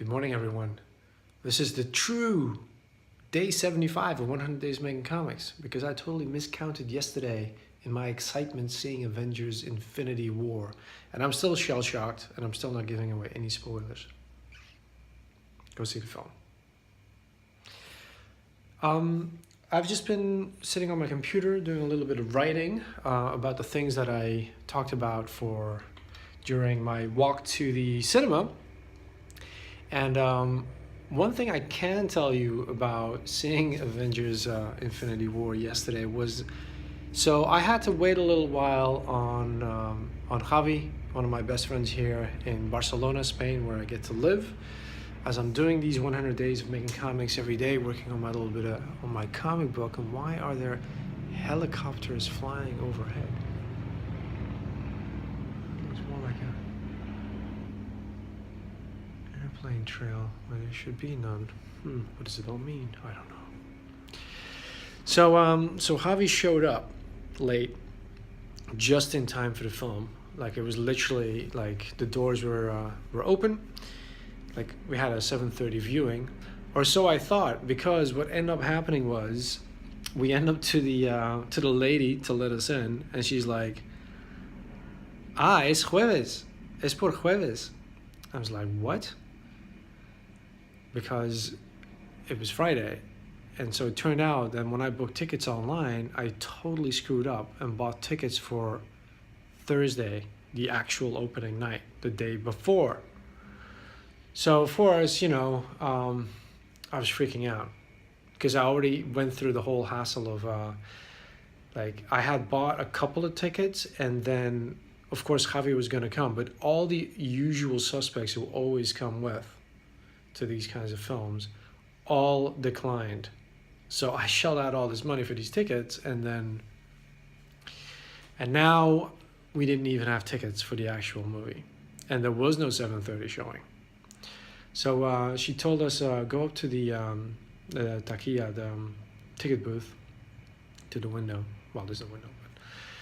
Good morning, everyone. This is the true day 75 of 100 Days Making Comics, because I totally miscounted yesterday in my excitement seeing Avengers Infinity War. And I'm still shell-shocked, and I'm still not giving away any spoilers. Go see the film. I've just been sitting on my computer doing a little bit of writing about the things that I talked about during my walk to the cinema. And one thing I can tell you about seeing Avengers Infinity War yesterday was, so I had to wait a little while on Javi, one of my best friends here in Barcelona, Spain, where I get to live, as I'm doing these 100 days of making comics every day, working on my little bit on my comic book. And why are there helicopters flying overhead? It's more like a airplane trail where there should be none. What does it all mean? I don't know. So Javi showed up late, just in time for the film. Like, it was literally like the doors were open. Like, we had a 7:30 viewing, or so I thought, because what ended up happening was we end up to the lady to let us in, and she's like, es jueves, es por jueves. I was like, what? Because it was Friday. And so it turned out that when I booked tickets online, I totally screwed up and bought tickets for Thursday, the actual opening night, the day before. So for us, I was freaking out because I already went through the whole hassle of I had bought a couple of tickets, and then of course Javi was going to come, but all the usual suspects who always come to these kinds of films all declined. So I shelled out all this money for these tickets, and now we didn't even have tickets for the actual movie, and there was no 7:30 showing. So she told us, go up to the taquilla, the ticket booth, to the window. Well, there's no window.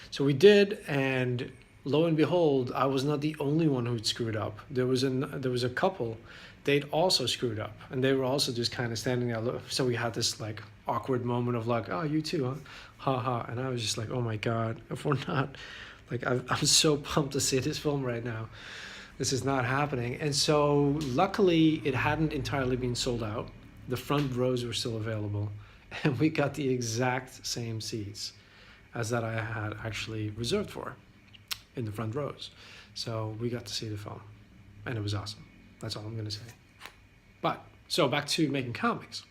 So we did, and lo and behold, I was not the only one who'd screwed up. There was a couple, they'd also screwed up, and they were also just kind of standing there. So we had this like awkward moment of like, oh, you too, huh? Ha ha. And I was just like, oh my God, if we're not, like, I'm so pumped to see this film right now. This is not happening. And so luckily it hadn't entirely been sold out. The front rows were still available, and we got the exact same seats as that I had actually reserved for in the front rows. So we got to see the film, and it was awesome. That's all I'm gonna say. But so back to making comics.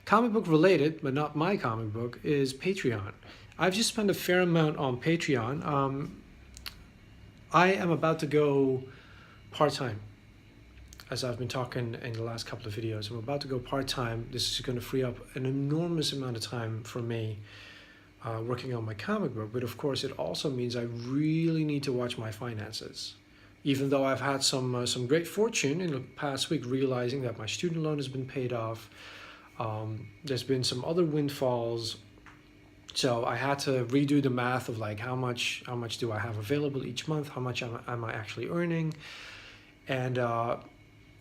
Comic book related, but not my comic book, is Patreon. I've just spent a fair amount on Patreon. I am about to go part-time, as I've been talking in the last couple of videos. I'm about to go part-time. This is going to free up an enormous amount of time for me working on my comic book. But of course, it also means I really need to watch my finances. Even though I've had some great fortune in the past week, realizing that my student loan has been paid off. There's been some other windfalls. So I had to redo the math of like how much do I have available each month? How much am I actually earning? And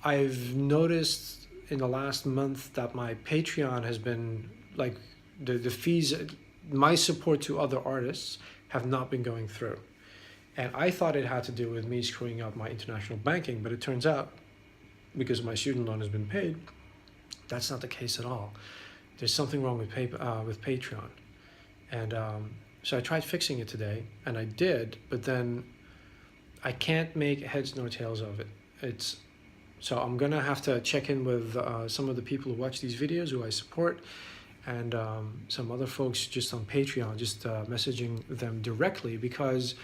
I've noticed in the last month that my Patreon has been like the fees, my support to other artists have not been going through. And I thought it had to do with me screwing up my international banking, but it turns out because my student loan has been paid, that's not the case at all. There's something wrong with Patreon. And so I tried fixing it today, and I did, but then I can't make heads nor tails of it. So I'm gonna have to check in with some of the people who watch these videos, who I support, and some other folks just on Patreon, just messaging them directly, because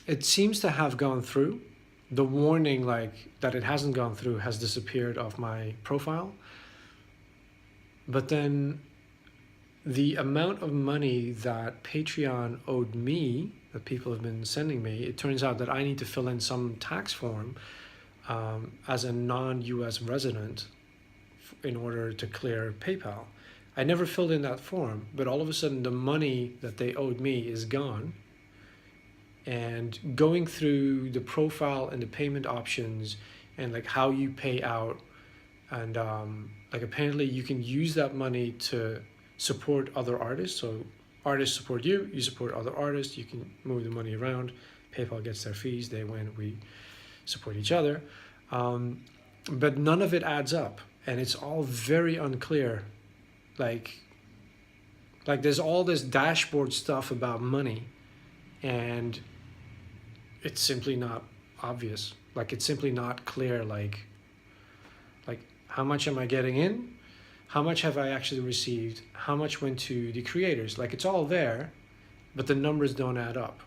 it seems to have gone through. The warning that it hasn't gone through has disappeared off my profile, but then the amount of money that Patreon owed me, that people have been sending me, it turns out that I need to fill in some tax form as a non-US resident in order to clear PayPal. I never filled in that form, but all of a sudden the money that they owed me is gone. and going through the profile and the payment options and like how you pay out, and like apparently you can use that money to support other artists. So artists support you, you support other artists, you can move the money around. PayPal gets their fees, they win, we support each other. But none of it adds up, and it's all very unclear. Like there's all this dashboard stuff about money, and it's simply not obvious. Like it's simply not clear. Like how much am I getting in? How much have I actually received? How much went to the creators? Like it's all there, but the numbers don't add up.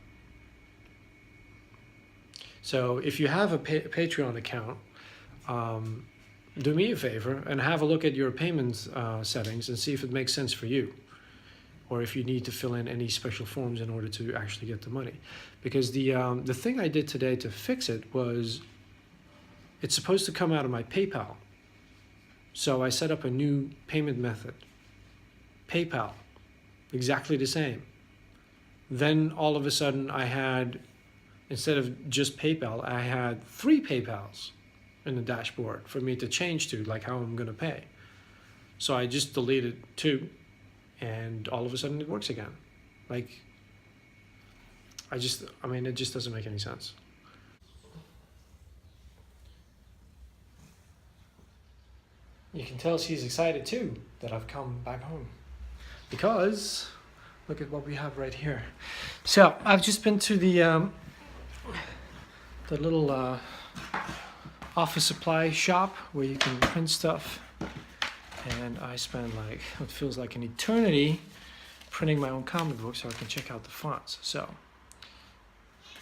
So if you have a Patreon account, do me a favor and have a look at your payments settings and see if it makes sense for you, or if you need to fill in any special forms in order to actually get the money. Because the thing I did today to fix it was, it's supposed to come out of my PayPal. So I set up a new payment method. PayPal, exactly the same. Then all of a sudden I had, instead of just PayPal, I had 3 PayPals in the dashboard for me to change to, like how I'm gonna pay. So I just deleted 2, and all of a sudden it works again. Like, it just doesn't make any sense. You can tell she's excited too that I've come back home, because look at what we have right here. So I've just been to the little office supply shop where you can print stuff, and I spent like what feels like an eternity printing my own comic book so I can check out the fonts. So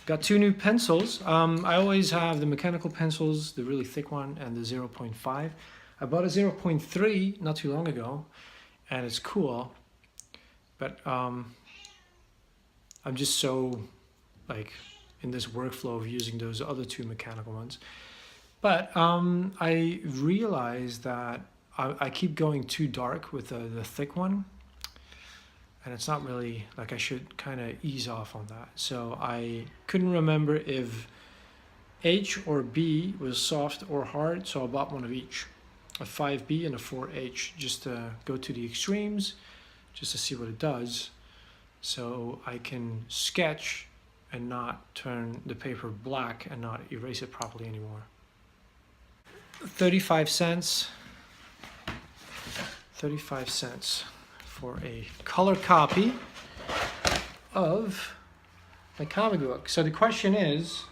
got 2 new pencils. I always have the mechanical pencils, the really thick one, and the 0.5. I bought a 0.3 not too long ago, and it's cool, but I'm just so like in this workflow of using those other 2 mechanical ones. But I realized that I keep going too dark with the thick one, and it's not really, like I should kind of ease off on that. So I couldn't remember if H or B was soft or hard, so I bought one of each. A 5B and a 4H, just to go to the extremes, just to see what it does, so I can sketch and not turn the paper black and not erase it properly anymore. 35 cents. 35 cents for a color copy of my comic book. So the question is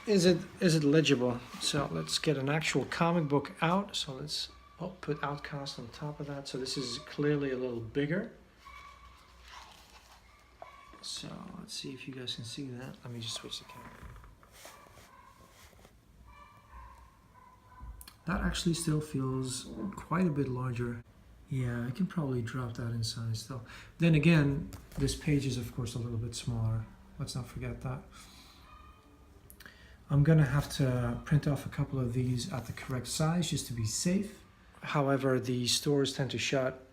it legible? So let's get an actual comic book out. So let's put Outcast on top of that. So this is clearly a little bigger. So let's see if you guys can see that. Let me just switch the camera. That actually still feels quite a bit larger. Yeah, I can probably drop that in size still. Then again, this page is of course a little bit smaller. Let's not forget that. I'm gonna have to print off a couple of these at the correct size just to be safe. However, the stores tend to shut.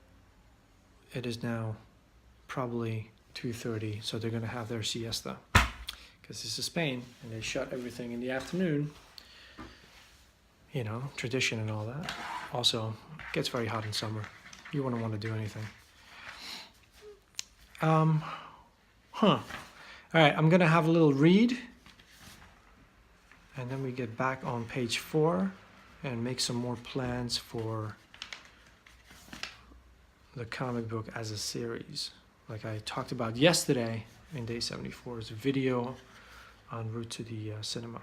It is now probably 2:30, so they're gonna have their siesta, because this is Spain and they shut everything in the afternoon. You know, tradition and all that. Also, it gets very hot in summer. You wouldn't want to do anything. All right, I'm gonna have a little read, and then we get back on page 4 and make some more plans for the comic book as a series, like I talked about yesterday in day 74's video en route to the cinema.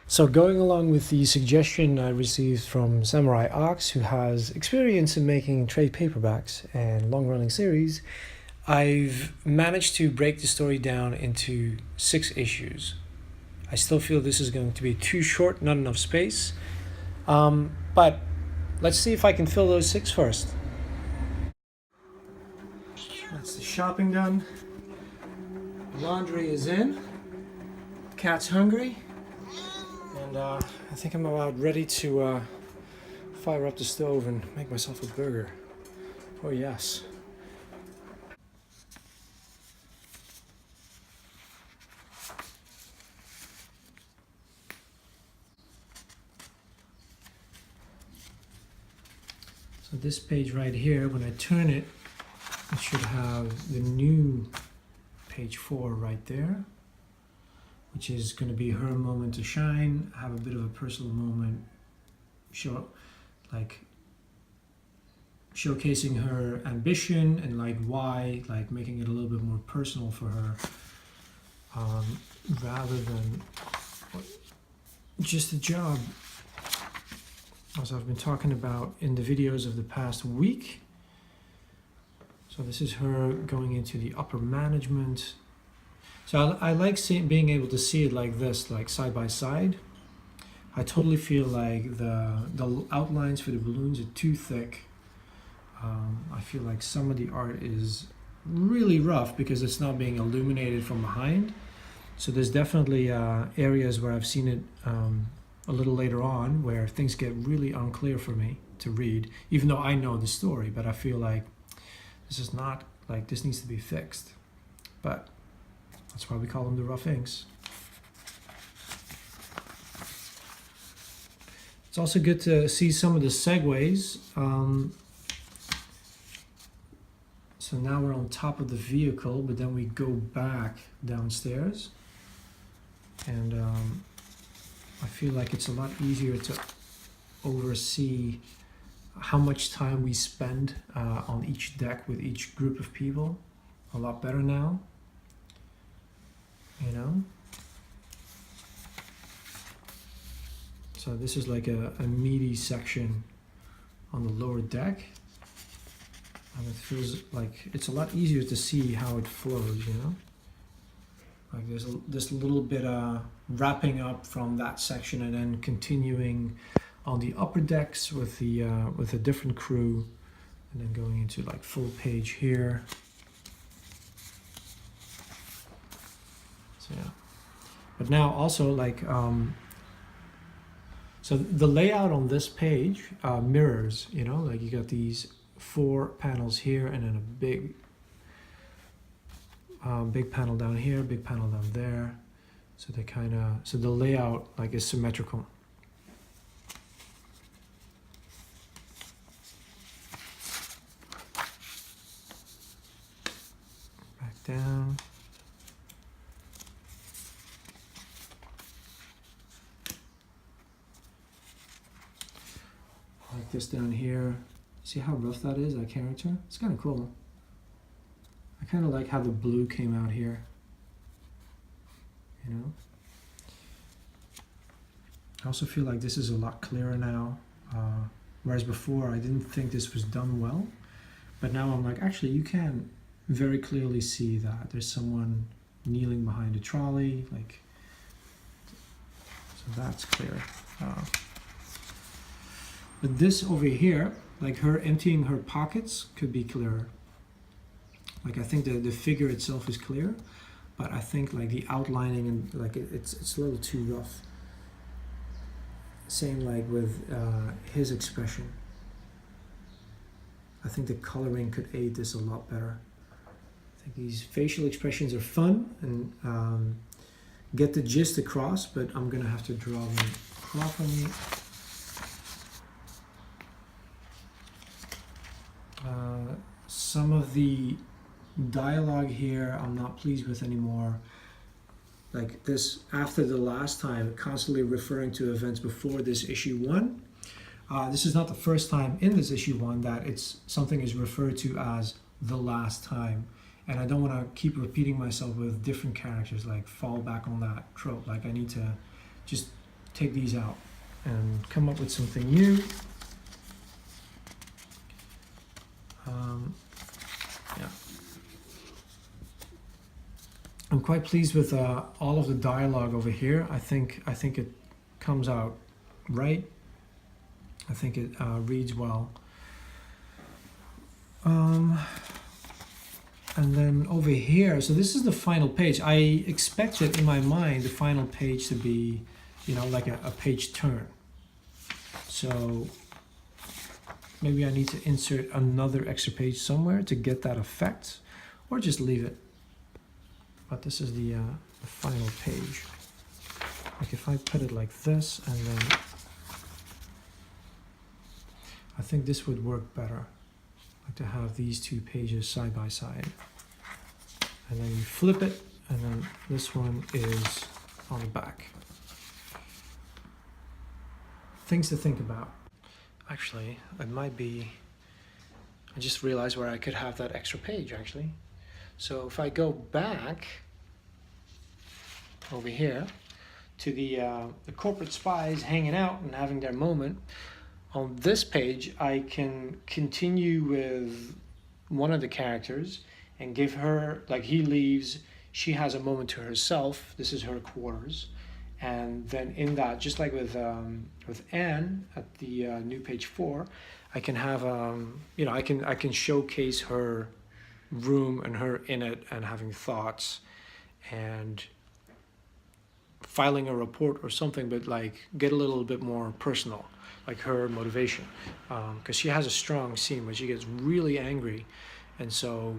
So going along with the suggestion I received from Samurai Ox, who has experience in making trade paperbacks and long-running series, I've managed to break the story down into 6 issues. I still feel this is going to be too short, not enough space, but let's see if I can fill those 6 first. That's the shopping done. Laundry is in. Cat's hungry. And I think I'm about ready to fire up the stove and make myself a burger. Oh yes. So this page right here, when I turn it, it should have the new page 4 right there, which is going to be her moment to shine, have a bit of a personal moment, showcasing her ambition and like why, like making it a little bit more personal for her, rather than just a job, as I've been talking about in the videos of the past week. So this is her going into the upper management. So I like being able to see it like this, like side by side. I totally feel like the outlines for the balloons are too thick. I feel like some of the art is really rough because it's not being illuminated from behind. So there's definitely areas where I've seen it a little later on where things get really unclear for me to read, even though I know the story, but I feel like this is not, like this needs to be fixed. But that's why we call them the rough inks. It's also good to see some of the segues. So now we're on top of the vehicle, but then we go back downstairs. And I feel like it's a lot easier to oversee how much time we spend on each deck with each group of people. A lot better now, you know? So this is like a meaty section on the lower deck. And it feels like it's a lot easier to see how it flows, you know? Like there's this little bit wrapping up from that section and then continuing on the upper decks with a different crew, and then going into like full page here. So yeah. But now also like so the layout on this page mirrors, you know, like you got these 4 panels here and then a big panel down here, big panel down there. So they so the layout like is symmetrical. Back down. Like this down here. See how rough that is, that character? It's kind of cool. I kind of like how the blue came out here. You know? I also feel like this is a lot clearer now. Whereas before I didn't think this was done well. But now I'm like, actually you can very clearly see that. There's someone kneeling behind a trolley. Like, so that's clear. But this over here, like her emptying her pockets, could be clearer. Like I think the figure itself is clear, but I think like the outlining and like it's a little too rough. Same like with his expression. I think the coloring could aid this a lot better. I think these facial expressions are fun and get the gist across, but I'm gonna have to draw them properly. Some of the dialogue here I'm not pleased with anymore. Like this, after the last time, constantly referring to events before this issue 1. This is not the first time in this issue 1 that something is referred to as the last time. And I don't want to keep repeating myself with different characters, like fall back on that trope. Like I need to just take these out and come up with something new. Yeah. I'm quite pleased with all of the dialogue over here. I think it comes out right. I think it reads well. And then over here, so this is the final page. I expected in my mind the final page to be, you know, like a page turn. So maybe I need to insert another extra page somewhere to get that effect, or just leave it. But this is the final page. Like if I put it like this, and then I think this would work better, like to have these two pages side by side. And then you flip it, and then this one is on the back. Things to think about. Actually, it might be, I just realized where I could have that extra page actually. So if I go back over here to the corporate spies hanging out and having their moment, on this page I can continue with one of the characters and give her, like he leaves, she has a moment to herself, this is her quarters, and then in that, just like with Anne at the new page 4, I can have you know, I can showcase her room and her in it and having thoughts and filing a report or something, but like get a little bit more personal, like her motivation, because she has a strong scene where she gets really angry, and so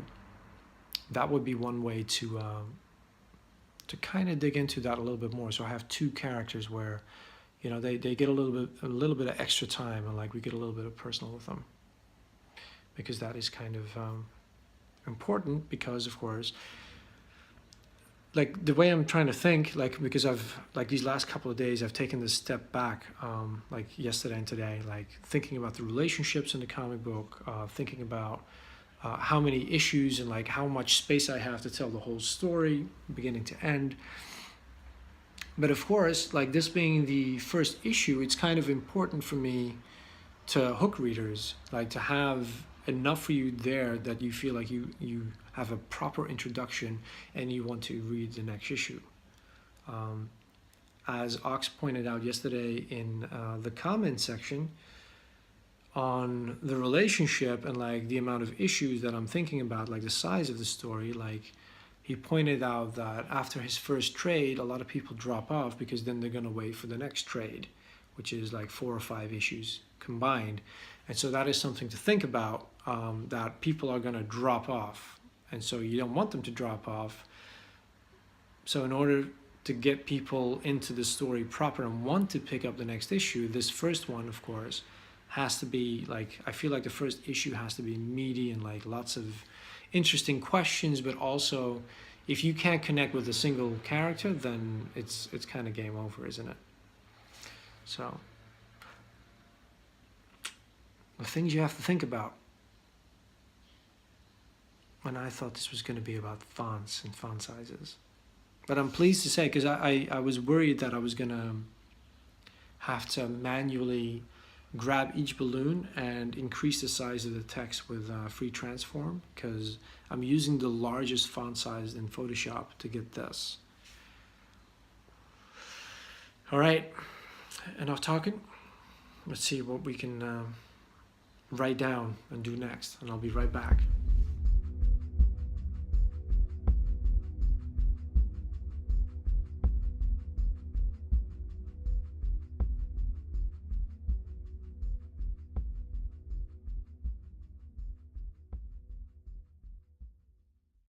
that would be one way to kind of dig into that a little bit more. So I have two characters where, you know, they get a little bit of extra time, and like we get a little bit of personal with them, because that is kind of important, because of course, like the way I'm trying to think, like because I've, like these last couple of days I've taken this step back, like yesterday and today, like thinking about the relationships in the comic book, thinking about how many issues and like how much space I have to tell the whole story beginning to end. But of course, like this being the first issue, it's kind of important for me to hook readers, like to have enough for you there that you feel like you have a proper introduction and you want to read the next issue. As Ox pointed out yesterday in the comment section on the relationship and like the amount of issues that I'm thinking about, like the size of the story, like he pointed out that after his first trade, a lot of people drop off because then they're going to wait for the next trade, which is like 4 or 5 issues combined. And so that is something to think about, that people are going to drop off. And so you don't want them to drop off. So in order to get people into the story proper and want to pick up the next issue, this first one, of course, has to be like, I feel like the first issue has to be meaty and like lots of interesting questions, but also if you can't connect with a single character, then it's kind of game over, isn't it? So the things you have to think about. And I thought this was going to be about fonts and font sizes, but I'm pleased to say, because I was worried that I was going to have to manually grab each balloon and increase the size of the text with free transform, because I'm using the largest font size in Photoshop to get this. All right, enough talking. Let's see what we can write down and do next, and I'll be right back.